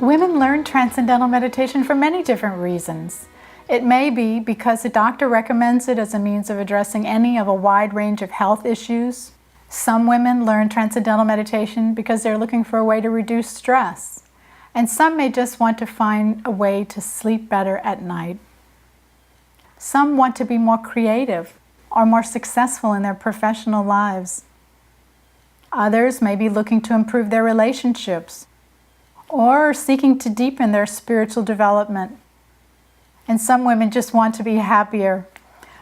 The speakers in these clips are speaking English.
Women learn Transcendental Meditation for many different reasons. It may be because the doctor recommends it as a means of addressing any of a wide range of health issues. Some women learn Transcendental Meditation because they're looking for a way to reduce stress. And some may just want to find a way to sleep better at night. Some want to be more creative or more successful in their professional lives. Others may be looking to improve their relationships or seeking to deepen their spiritual development. And some women just want to be happier.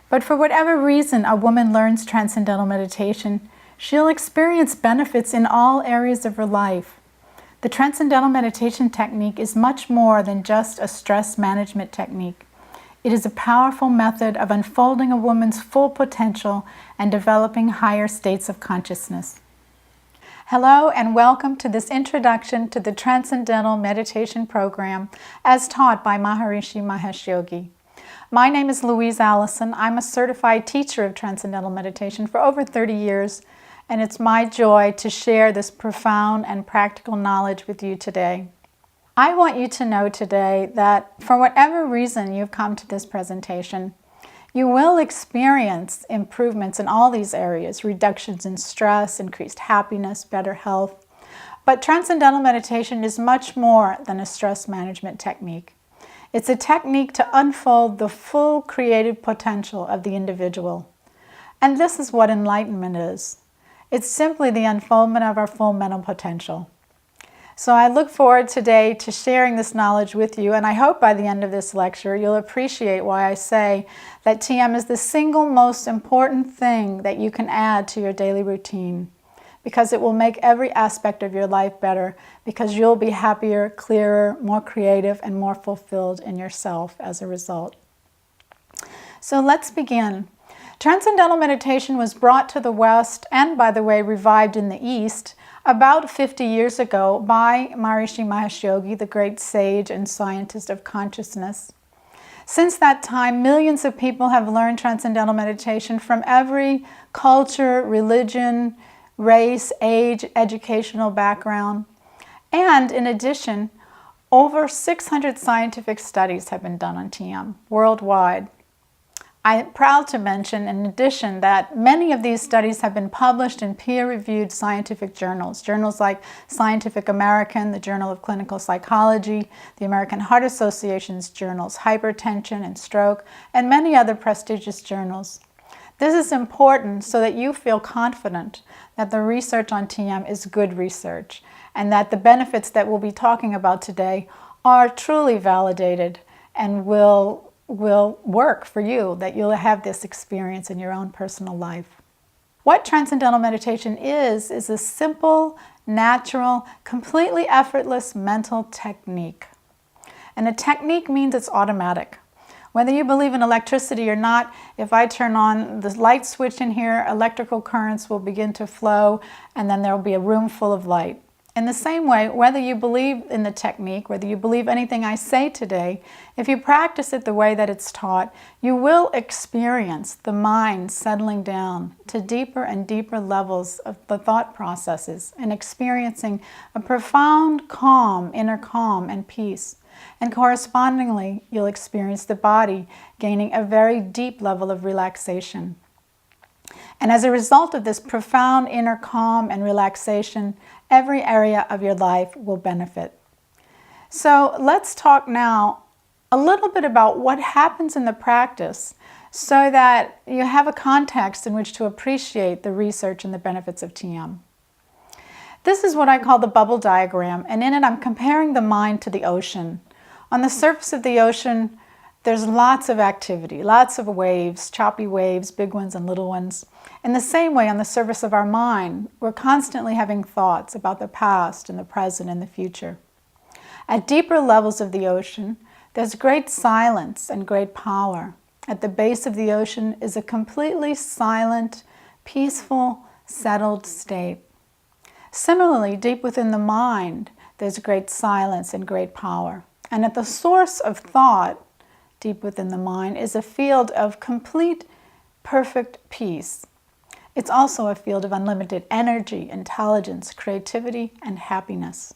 But for whatever reason a woman learns Transcendental Meditation, she'll experience benefits in all areas of her life. The Transcendental Meditation technique is much more than just a stress management technique. It is a powerful method of unfolding a woman's full potential and developing higher states of consciousness. Hello and welcome to this introduction to the Transcendental Meditation program as taught by Maharishi Mahesh Yogi. My name is Louise Allison. I'm a certified teacher of Transcendental Meditation for over 30 years, and it's my joy to share this profound and practical knowledge with you today. I want you to know today that for whatever reason you've come to this presentation, you will experience improvements in all these areas, reductions in stress, increased happiness, better health. But Transcendental Meditation is much more than a stress management technique. It's a technique to unfold the full creative potential of the individual. And this is what enlightenment is. It's simply the unfoldment of our full mental potential. So I look forward today to sharing this knowledge with you, and I hope by the end of this lecture you'll appreciate why I say that TM is the single most important thing that you can add to your daily routine, because it will make every aspect of your life better, because you'll be happier, clearer, more creative, and more fulfilled in yourself as a result. So let's begin. Transcendental Meditation was brought to the West, and by the way, revived in the East, about 50 years ago by Maharishi Mahesh Yogi, the great sage and scientist of consciousness. Since that time, millions of people have learned Transcendental Meditation from every culture, religion, race, age, educational background. And in addition, over 600 scientific studies have been done on TM worldwide. I'm proud to mention, in addition, that many of these studies have been published in peer-reviewed scientific journals. Journals like Scientific American, the Journal of Clinical Psychology, the American Heart Association's journals, Hypertension and Stroke, and many other prestigious journals. This is important so that you feel confident that the research on TM is good research, and that the benefits that we'll be talking about today are truly validated and will work for you, that you'll have this experience in your own personal life. What Transcendental Meditation is a simple, natural, completely effortless mental technique. And a technique means it's automatic. Whether you believe in electricity or not, if I turn on the light switch in here, electrical currents will begin to flow, and then there will be a room full of light. In the same way, whether you believe in the technique, whether you believe anything I say today, if you practice it the way that it's taught, you will experience the mind settling down to deeper and deeper levels of the thought processes and experiencing a profound calm, inner calm and peace. And correspondingly, you'll experience the body gaining a very deep level of relaxation. And as a result of this profound inner calm and relaxation, every area of your life will benefit. So let's talk now a little bit about what happens in the practice so that you have a context in which to appreciate the research and the benefits of TM. This is what I call the bubble diagram, and in it I'm comparing the mind to the ocean. On the surface of the ocean, there's lots of activity, lots of waves, choppy waves, big ones and little ones. In the same way, on the surface of our mind, we're constantly having thoughts about the past and the present and the future. At deeper levels of the ocean, there's great silence and great power. At the base of the ocean is a completely silent, peaceful, settled state. Similarly, deep within the mind, there's great silence and great power. And at the source of thought, deep within the mind, is a field of complete, perfect peace. It's also a field of unlimited energy, intelligence, creativity, and happiness.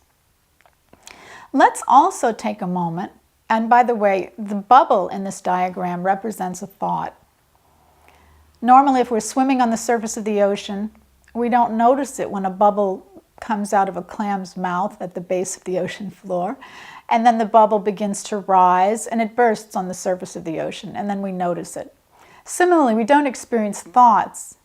Let's also take a moment, and by the way, the bubble in this diagram represents a thought. Normally, if we're swimming on the surface of the ocean, we don't notice it when a bubble comes out of a clam's mouth at the base of the ocean floor, and then the bubble begins to rise and it bursts on the surface of the ocean, and then we notice it. Similarly, we don't experience thoughts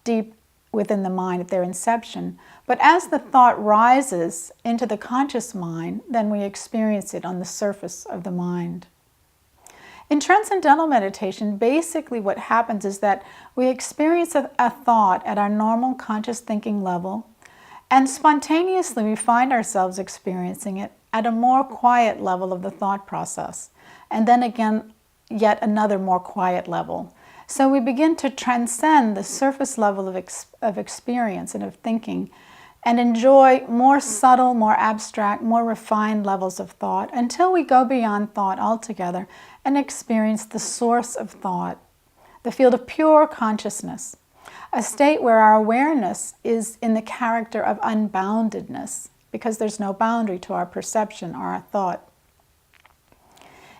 deep within the mind at their inception, but as the thought rises into the conscious mind, then we experience it on the surface of the mind. In Transcendental Meditation, basically what happens is that we experience a thought at our normal conscious thinking level, and spontaneously we find ourselves experiencing it at a more quiet level of the thought process, and then again, yet another more quiet level. So we begin to transcend the surface level of experience and of thinking and enjoy more subtle, more abstract, more refined levels of thought until we go beyond thought altogether and experience the source of thought, the field of pure consciousness, a state where our awareness is in the character of unboundedness because there's no boundary to our perception or our thought.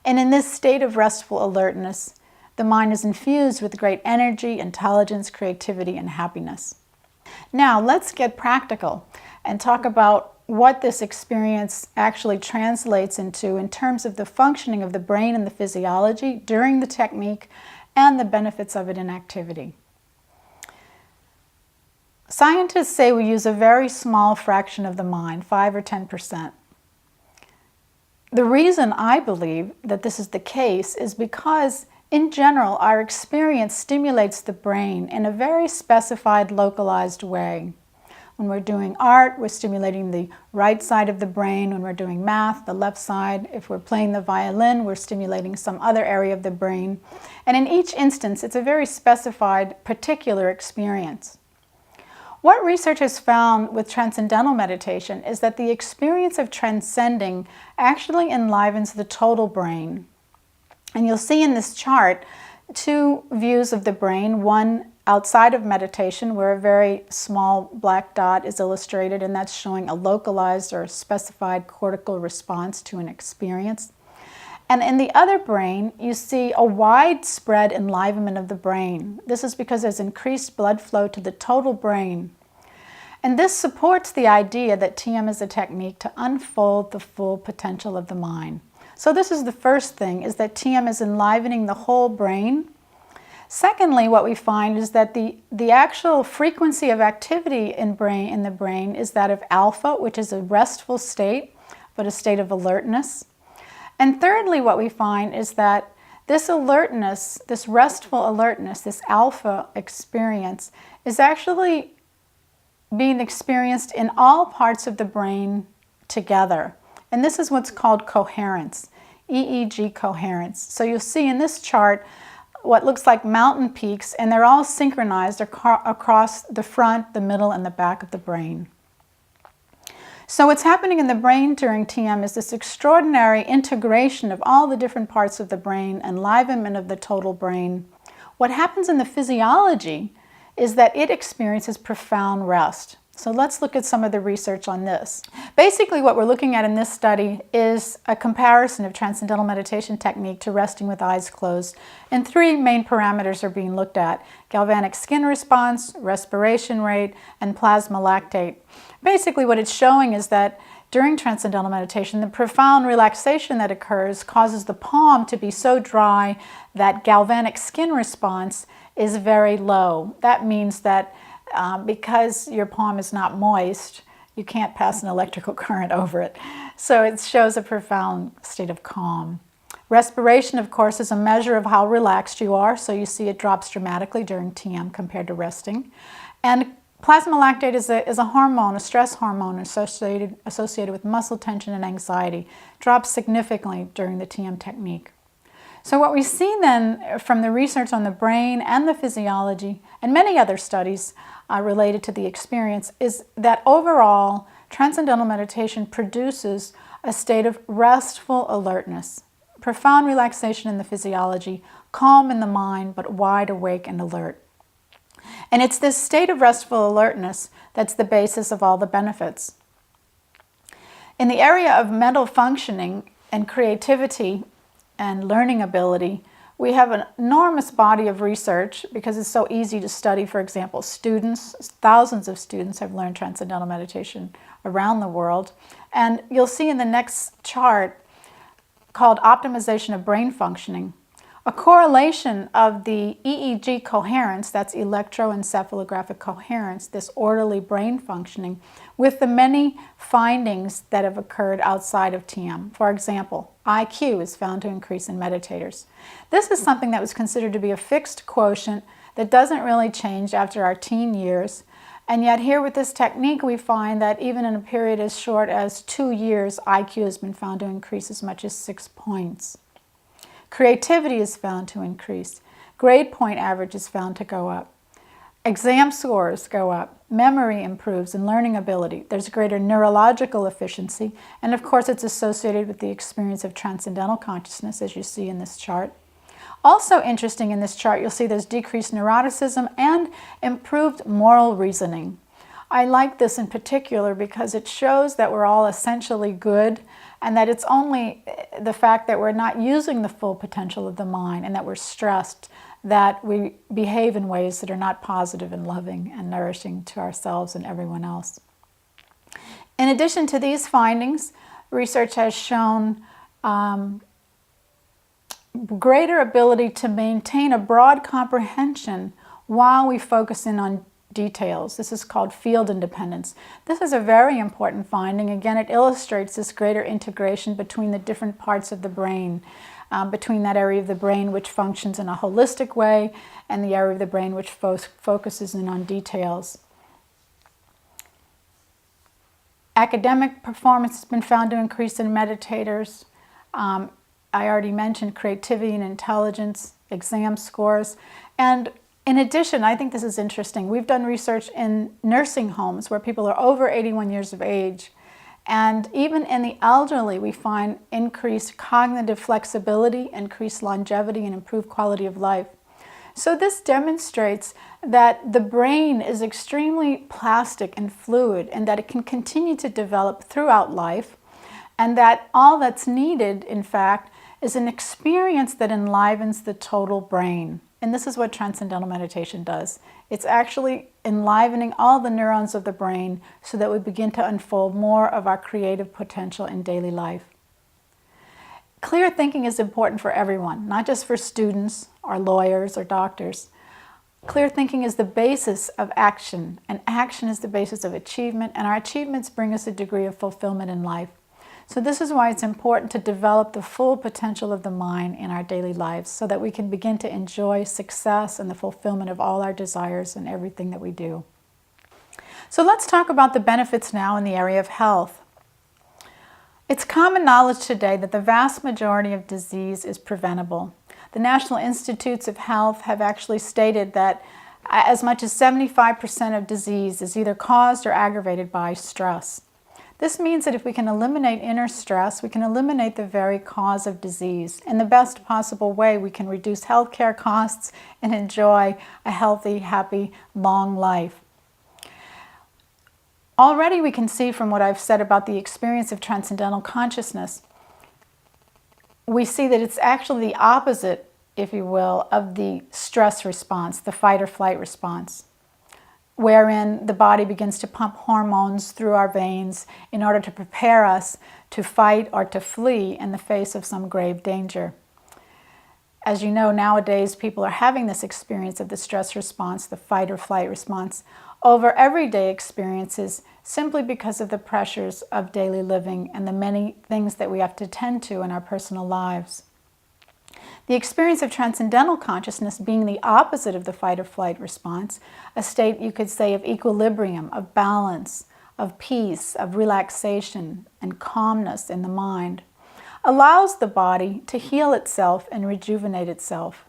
And in this state of restful alertness, the mind is infused with great energy, intelligence, creativity, and happiness. Now, let's get practical and talk about what this experience actually translates into in terms of the functioning of the brain and the physiology during the technique and the benefits of it in activity. Scientists say we use a very small fraction of the mind, 5 or 10%. The reason I believe that this is the case is because in general, our experience stimulates the brain in a very specified, localized way. When we're doing art, we're stimulating the right side of the brain. When we're doing math, the left side. If we're playing the violin, we're stimulating some other area of the brain. And in each instance, it's a very specified, particular experience. What research has found with Transcendental Meditation is that the experience of transcending actually enlivens the total brain. And you'll see in this chart two views of the brain, one outside of meditation where a very small black dot is illustrated, and that's showing a localized or specified cortical response to an experience. And in the other brain, you see a widespread enlivenment of the brain. This is because there's increased blood flow to the total brain. And this supports the idea that TM is a technique to unfold the full potential of the mind. So this is the first thing, is that TM is enlivening the whole brain. Secondly, what we find is that the actual frequency of activity in the brain is that of alpha, which is a restful state, but a state of alertness. And thirdly, what we find is that this alertness, this restful alertness, this alpha experience, is actually being experienced in all parts of the brain together. And this is what's called coherence, EEG coherence. So you'll see in this chart what looks like mountain peaks, and they're all synchronized across the front, the middle, and the back of the brain. So what's happening in the brain during TM is this extraordinary integration of all the different parts of the brain, enlivenment of the total brain. What happens in the physiology is that it experiences profound rest. So let's look at some of the research on this. Basically, what we're looking at in this study is a comparison of Transcendental Meditation technique to resting with eyes closed. And three main parameters are being looked at: galvanic skin response, respiration rate, and plasma lactate. Basically, what it's showing is that during Transcendental Meditation, the profound relaxation that occurs causes the palm to be so dry that galvanic skin response is very low. That means that because your palm is not moist, you can't pass an electrical current over it. So it shows a profound state of calm. Respiration, of course, is a measure of how relaxed you are. So you see it drops dramatically during TM compared to resting. And plasma lactate is a hormone, a stress hormone associated with muscle tension and anxiety. Drops significantly during the TM technique. So what we see then from the research on the brain and the physiology and many other studies related to the experience is that overall Transcendental Meditation produces a state of restful alertness, profound relaxation in the physiology, calm in the mind, but wide awake and alert. And it's this state of restful alertness that's the basis of all the benefits. In the area of mental functioning and creativity and learning ability, we have an enormous body of research because it's so easy to study. For example, students, thousands of students have learned Transcendental Meditation around the world. And you'll see in the next chart, called Optimization of Brain Functioning, a correlation of the EEG coherence, that's electroencephalographic coherence, this orderly brain functioning, with the many findings that have occurred outside of TM. For example, IQ is found to increase in meditators. This is something that was considered to be a fixed quotient that doesn't really change after our teen years. And yet here with this technique, we find that even in a period as short as 2 years, IQ has been found to increase as much as 6 points. Creativity is found to increase. Grade point average is found to go up. Exam scores go up. Memory improves and learning ability. There's greater neurological efficiency. And of course, it's associated with the experience of transcendental consciousness, as you see in this chart. Also interesting in this chart, you'll see there's decreased neuroticism and improved moral reasoning. I like this in particular because it shows that we're all essentially good, and that it's only the fact that we're not using the full potential of the mind and that we're stressed that we behave in ways that are not positive and loving and nourishing to ourselves and everyone else. In addition to these findings, research has shown greater ability to maintain a broad comprehension while we focus in on details. This is called field independence. This is a very important finding. Again, it illustrates this greater integration between the different parts of the brain, between that area of the brain which functions in a holistic way and the area of the brain which focuses in on details. Academic performance has been found to increase in meditators. I already mentioned creativity and intelligence, exam scores, and in addition, I think this is interesting. We've done research in nursing homes where people are over 81 years of age. And even in the elderly, we find increased cognitive flexibility, increased longevity, and improved quality of life. So this demonstrates that the brain is extremely plastic and fluid, and that it can continue to develop throughout life, and that all that's needed, in fact, is an experience that enlivens the total brain. And this is what Transcendental Meditation does. It's actually enlivening all the neurons of the brain so that we begin to unfold more of our creative potential in daily life. Clear thinking is important for everyone, not just for students or lawyers or doctors. Clear thinking is the basis of action, and action is the basis of achievement, and our achievements bring us a degree of fulfillment in life. So this is why it's important to develop the full potential of the mind in our daily lives so that we can begin to enjoy success and the fulfillment of all our desires and everything that we do. So let's talk about the benefits now in the area of health. It's common knowledge today that the vast majority of disease is preventable. The National Institutes of Health have actually stated that as much as 75% of disease is either caused or aggravated by stress. This means that if we can eliminate inner stress, we can eliminate the very cause of disease. In the best possible way, we can reduce healthcare costs and enjoy a healthy, happy, long life. Already we can see from what I've said about the experience of transcendental consciousness, we see that it's actually the opposite, if you will, of the stress response, the fight or flight response, wherein the body begins to pump hormones through our veins in order to prepare us to fight or to flee in the face of some grave danger. As you know, nowadays people are having this experience of the stress response, the fight or flight response, over everyday experiences simply because of the pressures of daily living and the many things that we have to tend to in our personal lives. The experience of transcendental consciousness being the opposite of the fight or flight response, a state you could say of equilibrium, of balance, of peace, of relaxation and calmness in the mind, allows the body to heal itself and rejuvenate itself.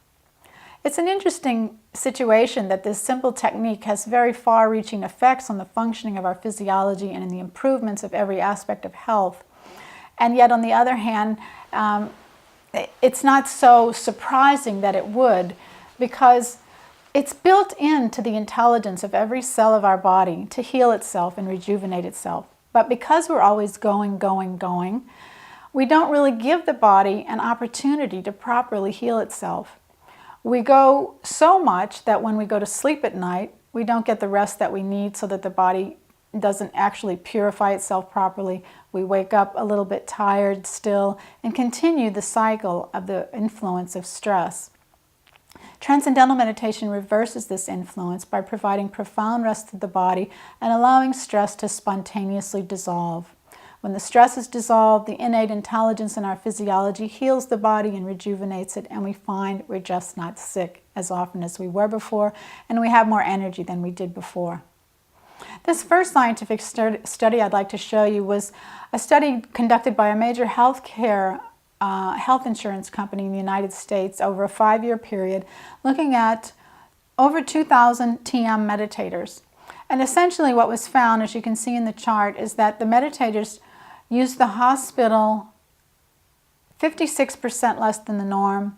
It's an interesting situation that this simple technique has very far-reaching effects on the functioning of our physiology and in the improvements of every aspect of health. And yet, on the other hand, it's not so surprising that it would, because it's built into the intelligence of every cell of our body to heal itself and rejuvenate itself. But because we're always going, we don't really give the body an opportunity to properly heal itself. We go so much that when we go to sleep at night, we don't get the rest that we need so that the body doesn't actually purify itself properly. We wake up a little bit tired still and continue the cycle of the influence of stress. Transcendental meditation reverses this influence by providing profound rest to the body and allowing stress to spontaneously dissolve. When the stress is dissolved, the innate intelligence in our physiology heals the body and rejuvenates it, and we find we're just not sick as often as we were before, and we have more energy than we did before. This first scientific study I'd like to show you was a study conducted by a major health insurance company in the United States over a 5-year period, looking at over 2,000 TM meditators. And essentially what was found, as you can see in the chart, is that the meditators used the hospital 56% less than the norm,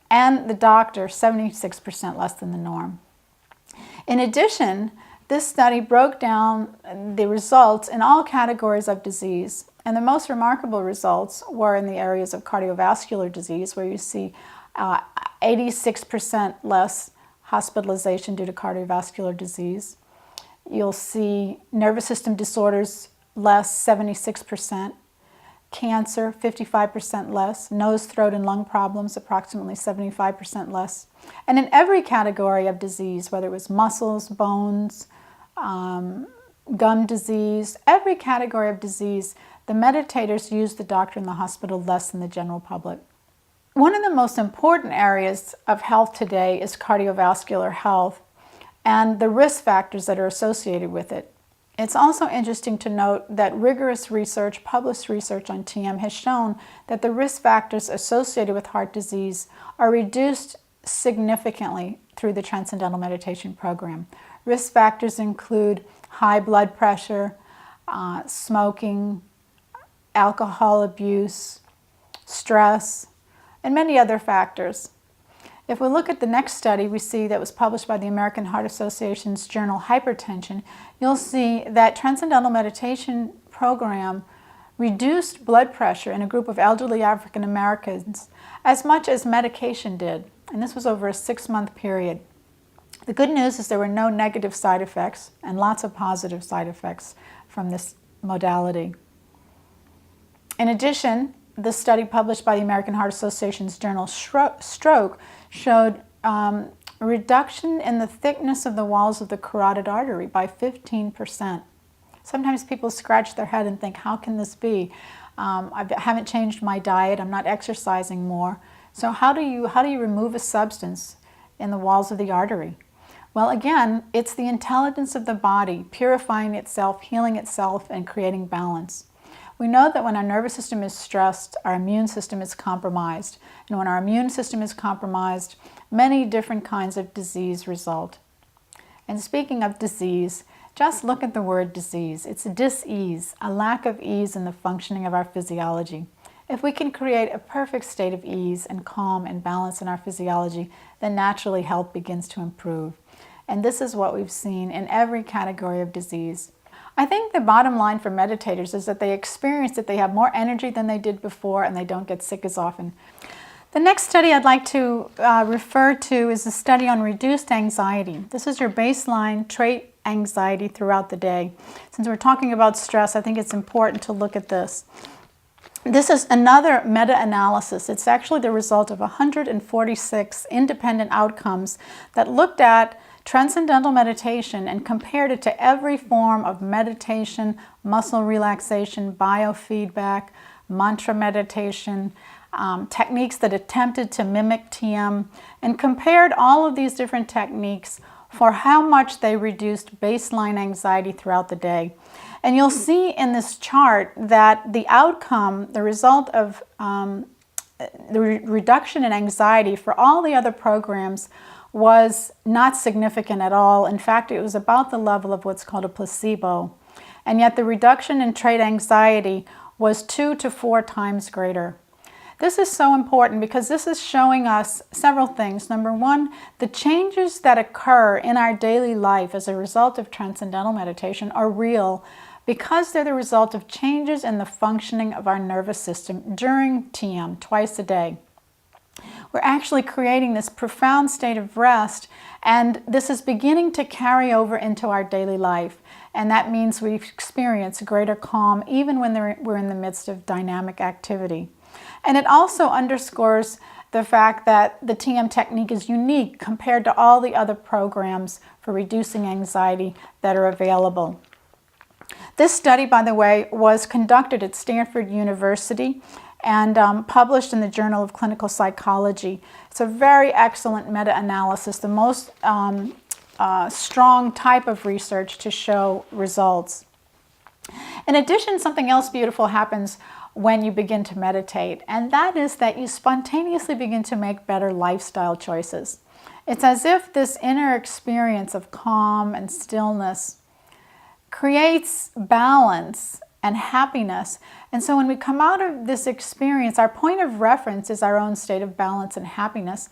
and the doctor 76% less than the norm. In addition, this study broke down the results in all categories of disease, and the most remarkable results were in the areas of cardiovascular disease, where you see 86% less hospitalization due to cardiovascular disease. You'll see nervous system disorders less, 76%, cancer 55% less, nose, throat, and lung problems approximately 75% less. And in every category of disease, whether it was muscles, bones, gum disease, every category of disease, the meditators used the doctor in the hospital less than the general public. One of the most important areas of health today is cardiovascular health and the risk factors that are associated with it. It's also interesting to note that rigorous research, published research on TM, has shown that the risk factors associated with heart disease are reduced significantly through the Transcendental Meditation program. Risk factors include high blood pressure, smoking, alcohol abuse, stress, and many other factors. If we look at the next study we see that was published by the American Heart Association's journal Hypertension, you'll see that Transcendental Meditation program reduced blood pressure in a group of elderly African Americans as much as medication did, and this was over a 6-month period. The good news is there were no negative side effects and lots of positive side effects from this modality. In addition, this study published by the American Heart Association's journal Stroke showed a reduction in the thickness of the walls of the carotid artery by 15%. Sometimes people scratch their head and think, how can this be? I haven't changed my diet, I'm not exercising more. So how do you remove a substance in the walls of the artery? Well, again, it's the intelligence of the body purifying itself, healing itself, and creating balance. We know that when our nervous system is stressed, our immune system is compromised. And when our immune system is compromised, many different kinds of disease result. And speaking of disease, just look at the word disease. It's dis-ease, a lack of ease in the functioning of our physiology. If we can create a perfect state of ease and calm and balance in our physiology, then naturally health begins to improve. And this is what we've seen in every category of disease. I think the bottom line for meditators is that they experience that they have more energy than they did before and they don't get sick as often. The next study I'd like to refer to is a study on reduced anxiety. This is your baseline trait anxiety throughout the day. Since we're talking about stress, I think it's important to look at this. This is another meta-analysis. It's actually the result of 146 independent outcomes that looked at Transcendental Meditation and compared it to every form of meditation, muscle relaxation, biofeedback, mantra meditation, techniques that attempted to mimic TM, and compared all of these different techniques for how much they reduced baseline anxiety throughout the day. And you'll see in this chart that the outcome, the result of the reduction in anxiety for all the other programs was not significant at all. In fact, it was about the level of what's called a placebo. And yet the reduction in trait anxiety was 2 to 4 times greater. This is so important because this is showing us several things. Number one, the changes that occur in our daily life as a result of Transcendental Meditation are real because they're the result of changes in the functioning of our nervous system during TM twice a day. We're actually creating this profound state of rest, and this is beginning to carry over into our daily life. And that means we experience greater calm even when we're in the midst of dynamic activity. And it also underscores the fact that the TM technique is unique compared to all the other programs for reducing anxiety that are available. This study, by the way, was conducted at Stanford University and published in the Journal of Clinical Psychology. It's a very excellent meta-analysis, the most strong type of research to show results. In addition, something else beautiful happens when you begin to meditate, and that is that you spontaneously begin to make better lifestyle choices. It's as if this inner experience of calm and stillness creates balance and happiness. And so when we come out of this experience, our point of reference is our own state of balance and happiness.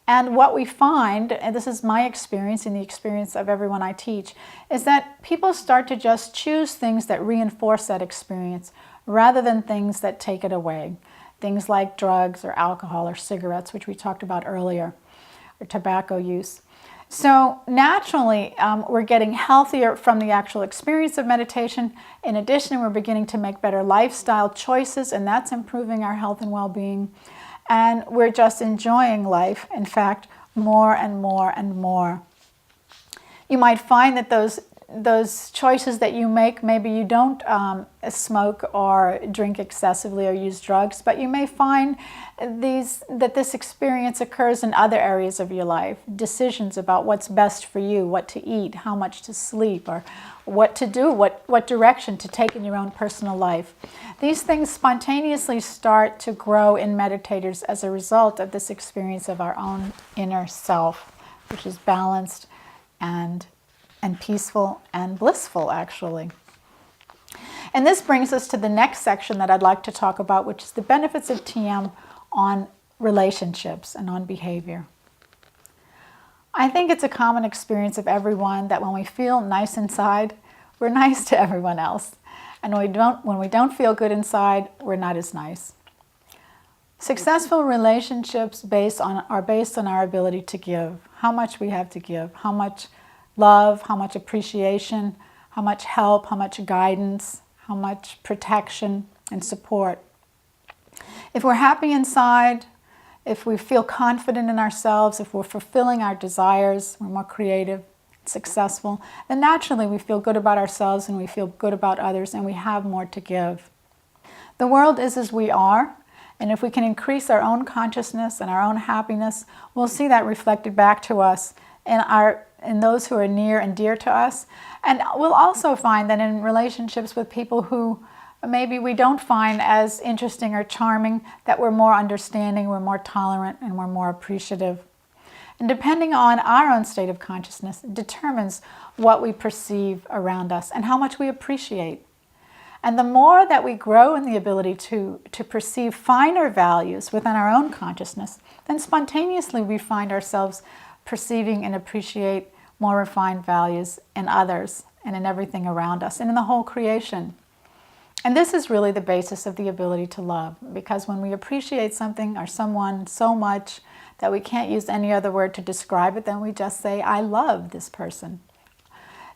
And what we find, and this is my experience and the experience of everyone I teach, is that people start to just choose things that reinforce that experience rather than things that take it away. Things like drugs or alcohol or cigarettes, which we talked about earlier, or tobacco use. So naturally, we're getting healthier from the actual experience of meditation. In addition, we're beginning to make better lifestyle choices, and that's improving our health and well-being. And we're just enjoying life, in fact, more and more and more. You might find that those choices that you make, maybe you don't smoke or drink excessively or use drugs, but you may find that this experience occurs in other areas of your life. Decisions about what's best for you, what to eat, how much to sleep, or what to do, what direction to take in your own personal life. These things spontaneously start to grow in meditators as a result of this experience of our own inner self, which is balanced and peaceful and blissful, actually. And this brings us to the next section that I'd like to talk about, which is the benefits of TM on relationships and on behavior. I think it's a common experience of everyone that when we feel nice inside, we're nice to everyone else. And when we don't feel good inside, we're not as nice. Successful relationships are based on our ability to give, how much we have to give, how much love, how much appreciation, how much help, how much guidance, how much protection and support. If we're happy inside, if we feel confident in ourselves, if we're fulfilling our desires, we're more creative, successful, then naturally we feel good about ourselves and we feel good about others and we have more to give. The world is as we are, and if we can increase our own consciousness and our own happiness, we'll see that reflected back to us in those who are near and dear to us. And we'll also find that in relationships with people who maybe we don't find as interesting or charming, that we're more understanding, we're more tolerant, and we're more appreciative. And depending on our own state of consciousness, it determines what we perceive around us and how much we appreciate. And the more that we grow in the ability to perceive finer values within our own consciousness, then spontaneously we find ourselves perceiving and appreciate more refined values in others and in everything around us and in the whole creation. And this is really the basis of the ability to love, because when we appreciate something or someone so much that we can't use any other word to describe it, then we just say, I love this person.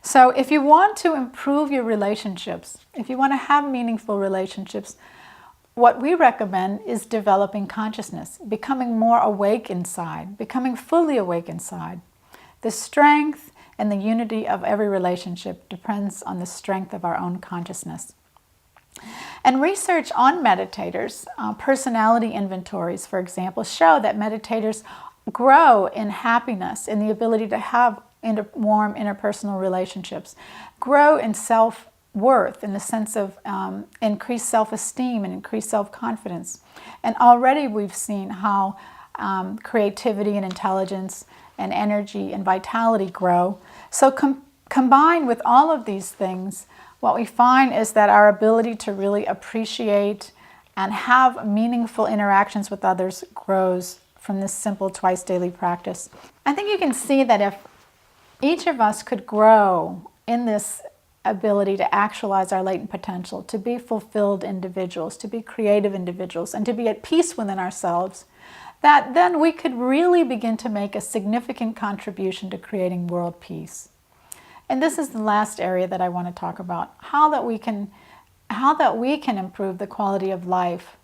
So if you want to improve your relationships, if you want to have meaningful relationships, what we recommend is developing consciousness, becoming more awake inside, becoming fully awake inside. The strength and the unity of every relationship depends on the strength of our own consciousness. And research on meditators, personality inventories, for example, show that meditators grow in happiness, in the ability to have warm interpersonal relationships, grow in self-worth in the sense of increased self-esteem and increased self-confidence. And already we've seen how creativity and intelligence and energy and vitality grow. So combined with all of these things, what we find is that our ability to really appreciate and have meaningful interactions with others grows from this simple twice daily practice. I think you can see that if each of us could grow in this ability to actualize our latent potential, to be fulfilled individuals, to be creative individuals, and to be at peace within ourselves, that then we could really begin to make a significant contribution to creating world peace. And this is the last area that I want to talk about, how that we can improve the quality of life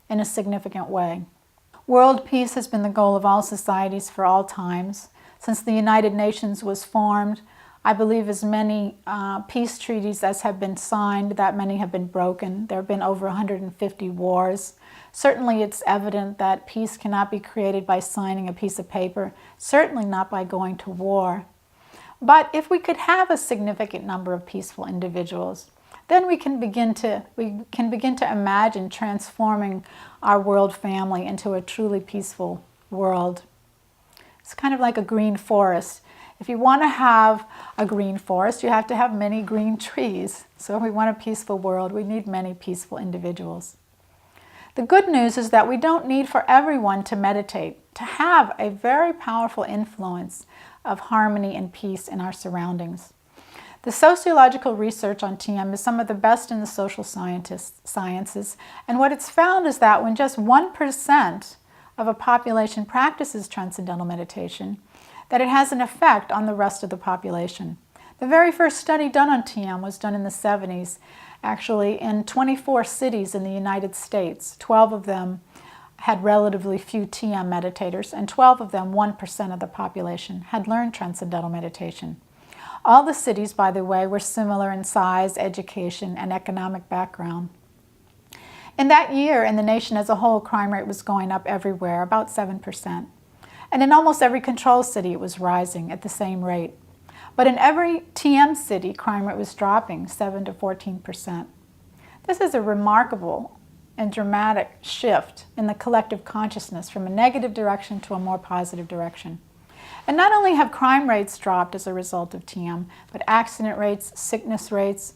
in a significant way. World peace has been the goal of all societies for all times. Since the United Nations was formed, I believe as many peace treaties as have been signed, that many have been broken. There have been over 150 wars. Certainly it's evident that peace cannot be created by signing a piece of paper, certainly not by going to war. But if we could have a significant number of peaceful individuals, then we can begin to imagine transforming our world family into a truly peaceful world. It's kind of like a green forest. If you want to have a green forest, you have to have many green trees. So if we want a peaceful world, we need many peaceful individuals. The good news is that we don't need for everyone to meditate, to have a very powerful influence of harmony and peace in our surroundings. The sociological research on TM is some of the best in the social sciences, and what it's found is that when just 1% of a population practices transcendental meditation, that it has an effect on the rest of the population. The very first study done on TM was done in the 70s, actually in 24 cities in the United States. 12 of them had relatively few TM meditators, and 12 of them, 1% of the population, had learned transcendental meditation. All the cities, by the way, were similar in size, education, and economic background. In that year, in the nation as a whole, crime rate was going up everywhere, about 7%. And in almost every control city, it was rising at the same rate. But in every TM city, crime rate was dropping 7 to 14%. This is a remarkable and dramatic shift in the collective consciousness from a negative direction to a more positive direction. And not only have crime rates dropped as a result of TM, but accident rates, sickness rates,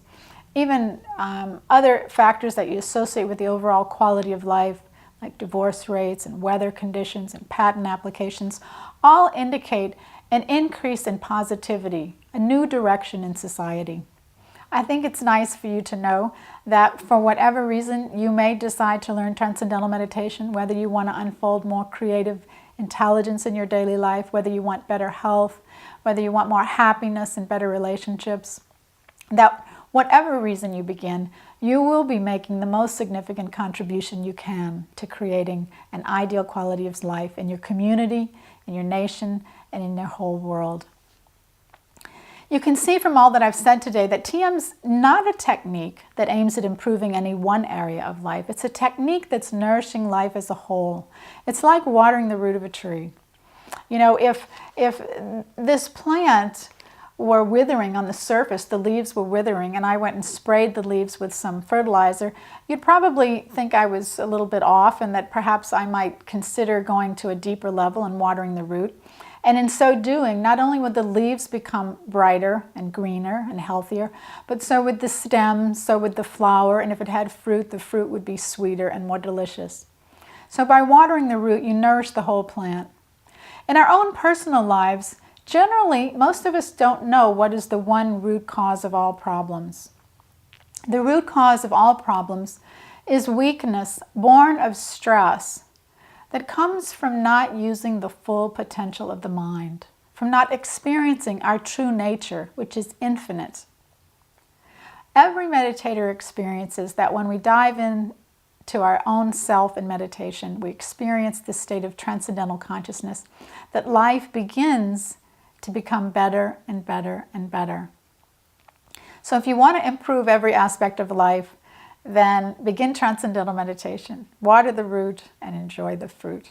even other factors that you associate with the overall quality of life, like divorce rates and weather conditions and patent applications, all indicate an increase in positivity, a new direction in society. I think it's nice for you to know that for whatever reason you may decide to learn transcendental meditation, whether you want to unfold more creative intelligence in your daily life, whether you want better health, whether you want more happiness and better relationships, that whatever reason you begin, you will be making the most significant contribution you can to creating an ideal quality of life in your community, in your nation, and in your whole world. You can see from all that I've said today that TM's not a technique that aims at improving any one area of life. It's a technique that's nourishing life as a whole. It's like watering the root of a tree. You know, if this plant were withering on the surface, the leaves were withering, and I went and sprayed the leaves with some fertilizer, you'd probably think I was a little bit off and that perhaps I might consider going to a deeper level and watering the root. And in so doing, not only would the leaves become brighter and greener and healthier, but so would the stem, so would the flower, and if it had fruit, the fruit would be sweeter and more delicious. So by watering the root, you nourish the whole plant. In our own personal lives, generally, most of us don't know what is the one root cause of all problems. The root cause of all problems is weakness born of stress that comes from not using the full potential of the mind, from not experiencing our true nature, which is infinite. Every meditator experiences that when we dive into our own self in meditation, we experience this state of transcendental consciousness, that life begins to become better and better and better. So if you want to improve every aspect of life, then begin transcendental meditation, water the root, and enjoy the fruit.